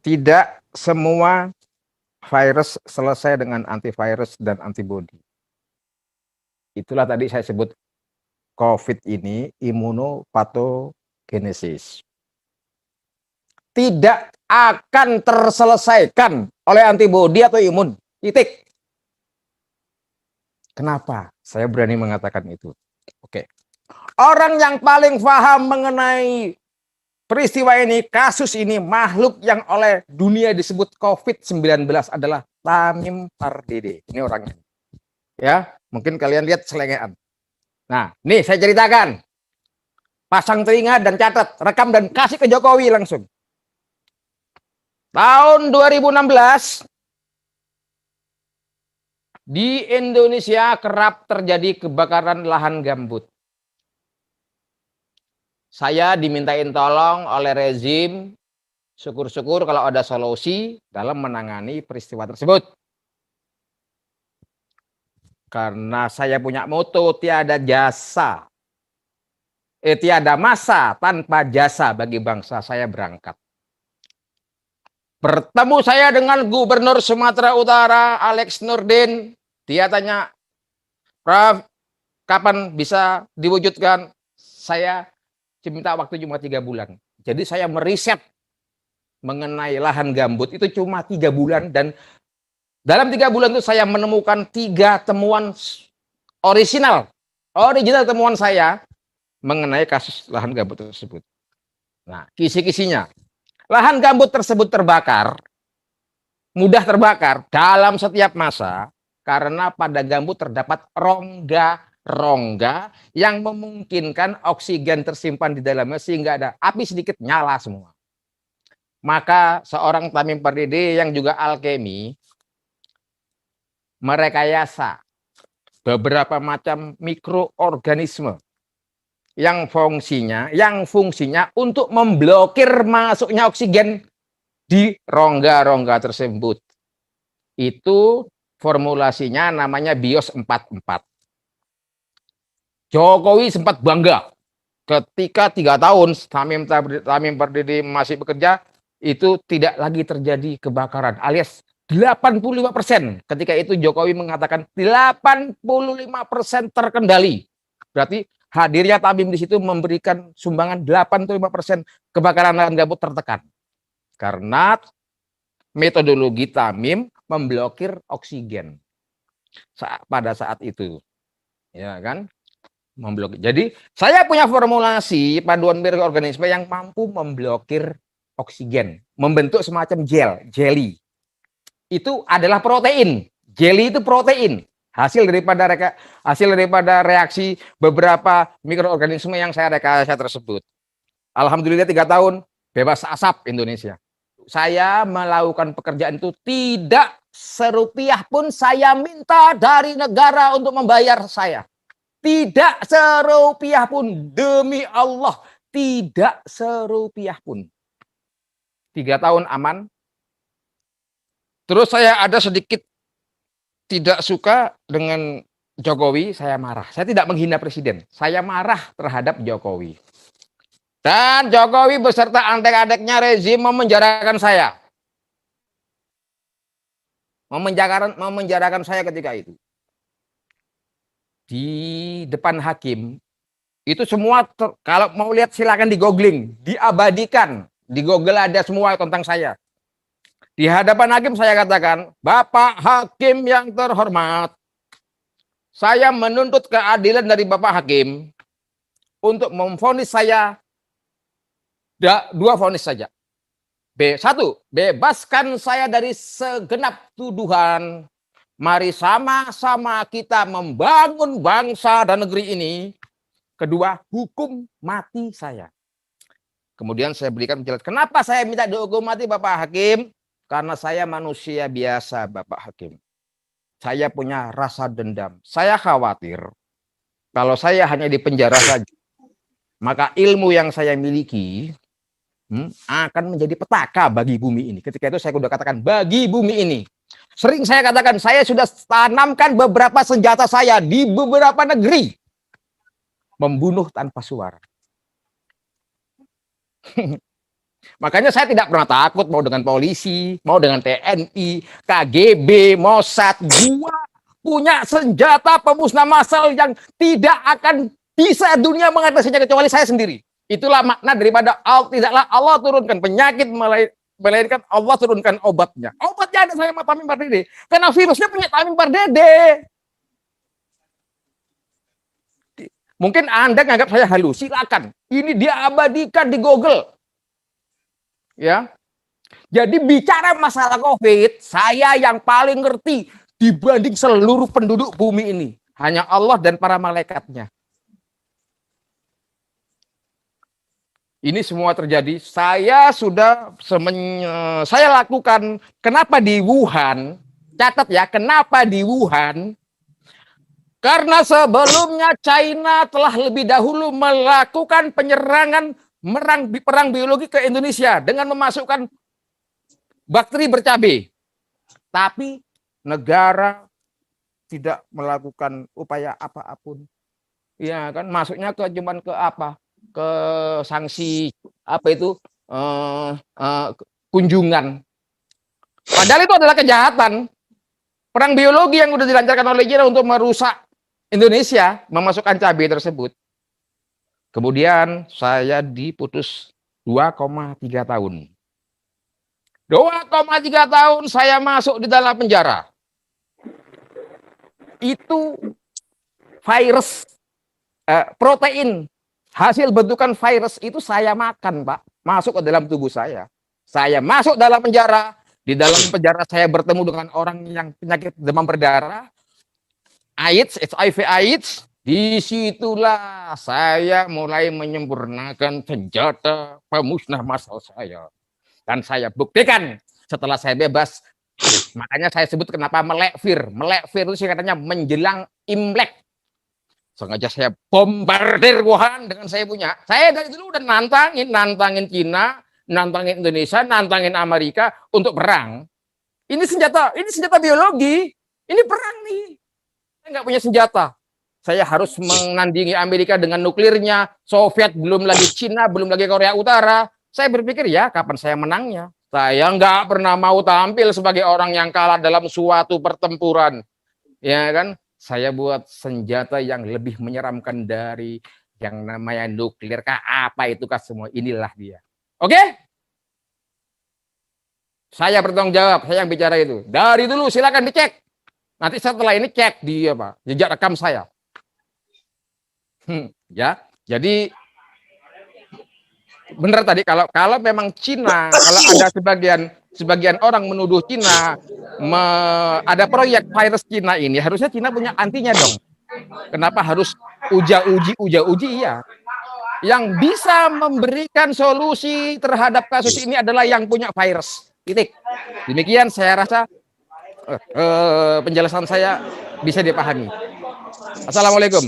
Tidak semua virus selesai dengan antivirus dan antibodi. Itulah tadi saya sebut COVID ini imunopatogenesis. Tidak akan terselesaikan oleh antibodi atau imun. Titik. Kenapa? Saya berani mengatakan itu. Oke. Orang yang paling paham mengenai peristiwa ini, kasus ini, makhluk yang oleh dunia disebut COVID-19 adalah Tamim Pardede. Ini orangnya. Ya, mungkin kalian lihat selengean. Nah, nih saya ceritakan. Pasang telinga dan catat, rekam dan kasih ke Jokowi langsung. Tahun 2016 di Indonesia kerap terjadi kebakaran lahan gambut. Saya dimintain tolong oleh rezim, syukur-syukur kalau ada solusi dalam menangani peristiwa tersebut. Karena saya punya moto tiada masa tanpa jasa bagi bangsa, saya berangkat. Bertemu saya dengan Gubernur Sumatera Utara, Alex Nurdin. Dia tanya, Prof, kapan bisa diwujudkan? Saya minta waktu cuma 3 bulan. Jadi saya meriset mengenai lahan gambut itu cuma 3 bulan. Dan dalam 3 bulan itu saya menemukan 3 temuan original temuan saya mengenai kasus lahan gambut tersebut. Nah, kisi-kisinya. Lahan gambut tersebut terbakar, mudah terbakar dalam setiap masa karena pada gambut terdapat rongga yang memungkinkan oksigen tersimpan di dalamnya sehingga ada api sedikit nyala semua. Maka seorang Tamim Pardede yang juga alkemi merekayasa beberapa macam mikroorganisme yang fungsinya untuk memblokir masuknya oksigen di rongga-rongga tersebut. Itu formulasinya namanya BIOS 44. Jokowi sempat bangga ketika 3 tahun Tamim Pardede masih bekerja, itu tidak lagi terjadi kebakaran, alias 85%. Ketika itu Jokowi mengatakan 85% terkendali. Berarti hadirnya Tamim di situ memberikan sumbangan 85% kebakaran lahan gambut tertekan. Karena metodologi Tamim memblokir oksigen pada saat itu. Ya kan? Memblokir. Jadi saya punya formulasi paduan mikroorganisme yang mampu memblokir oksigen, membentuk semacam jelly. Itu adalah protein. Jelly itu protein. Hasil daripada reaksi beberapa mikroorganisme yang saya rekayasa tersebut. Alhamdulillah 3 tahun bebas asap Indonesia. Saya melakukan pekerjaan itu tidak serupiah pun saya minta dari negara untuk membayar saya. Tidak serupiah pun, demi Allah, tidak serupiah pun. 3 tahun aman. Terus saya ada sedikit tidak suka dengan Jokowi, saya marah. Saya tidak menghina presiden, saya marah terhadap Jokowi. Dan Jokowi beserta antek-anteknya rezim memenjarakan saya. Memenjarakan saya ketika itu. Di depan hakim, itu semua, kalau mau lihat silakan di googling, diabadikan. Di Google ada semua tentang saya. Di hadapan hakim saya katakan, Bapak Hakim yang terhormat, saya menuntut keadilan dari Bapak Hakim untuk memvonis saya 2 vonis saja. Satu, bebaskan saya dari segenap tuduhan. Mari sama-sama kita membangun bangsa dan negeri ini. Kedua, hukum mati saya. Kemudian saya berikan penjelasan. Kenapa saya minta dihukum mati Bapak Hakim? Karena saya manusia biasa Bapak Hakim. Saya punya rasa dendam. Saya khawatir kalau saya hanya di penjara saja, maka ilmu yang saya miliki akan menjadi petaka bagi bumi ini. Ketika itu saya sudah katakan bagi bumi ini. Sering saya katakan saya sudah tanamkan beberapa senjata saya di beberapa negeri. Membunuh tanpa suara. Makanya saya tidak pernah takut mau dengan polisi, mau dengan TNI, KGB, Mossad. Gua punya senjata pemusnah massal yang tidak akan bisa dunia mengatasinya kecuali saya sendiri. Itulah makna daripada tidaklah Allah turunkan penyakit melainkan Allah turunkan obatnya. Obatnya ada saya Tamim Pardede. Karena virusnya punya Tamim Pardede. Mungkin Anda nganggap saya halus, silakan. Ini dia abadikan di Google. Ya. Jadi bicara masalah COVID, saya yang paling ngerti dibanding seluruh penduduk bumi ini. Hanya Allah dan para malaikatnya. Ini semua terjadi. Saya lakukan. Kenapa di Wuhan? Catat ya, kenapa di Wuhan? Karena sebelumnya China telah lebih dahulu melakukan penyerangan perang biologi ke Indonesia dengan memasukkan bakteri bercabai. Tapi negara tidak melakukan upaya apa-apun. Ya kan, masuknya cuman ke apa? Ke sanksi apa itu? Kunjungan. Padahal itu adalah kejahatan. Perang biologi yang sudah dilancarkan oleh China untuk merusak Indonesia, memasukkan cabai tersebut. Kemudian saya diputus 2,3 tahun. 2,3 tahun saya masuk di dalam penjara. Itu virus, protein, hasil bentukan virus itu saya makan, Pak. Masuk ke dalam tubuh saya. Saya masuk dalam penjara. Di dalam penjara saya bertemu dengan orang yang penyakit demam berdarah. AIDS, HIV AIDS, disitulah saya mulai menyempurnakan senjata pemusnah massal saya. Dan saya buktikan setelah saya bebas, makanya saya sebut kenapa melek vir. Melek vir itu katanya menjelang Imlek. Sengaja saya bombardir Wuhan dengan saya punya. Saya dari dulu udah nantangin Cina, nantangin Indonesia, nantangin Amerika untuk perang. Ini senjata biologi. Ini perang nih. Saya nggak punya senjata. Saya harus menandingi Amerika dengan nuklirnya, Soviet belum lagi Cina, belum lagi Korea Utara. Saya berpikir ya kapan saya menangnya. Saya nggak pernah mau tampil sebagai orang yang kalah dalam suatu pertempuran. Ya kan? Saya buat senjata yang lebih menyeramkan dari yang namanya nuklir. Apa itu semua? Inilah dia. Oke? Saya bertanggung jawab, saya yang bicara itu. Dari dulu silakan dicek. Nanti setelah ini cek di jejak rekam saya. Ya, jadi benar tadi kalau memang Cina, kalau ada sebagian orang menuduh Cina ada proyek virus Cina ini, harusnya Cina punya antinya dong. Kenapa harus uji ya? Yang bisa memberikan solusi terhadap kasus ini adalah yang punya virus. Titik. Demikian saya rasa penjelasan saya bisa dipahami. Assalamualaikum.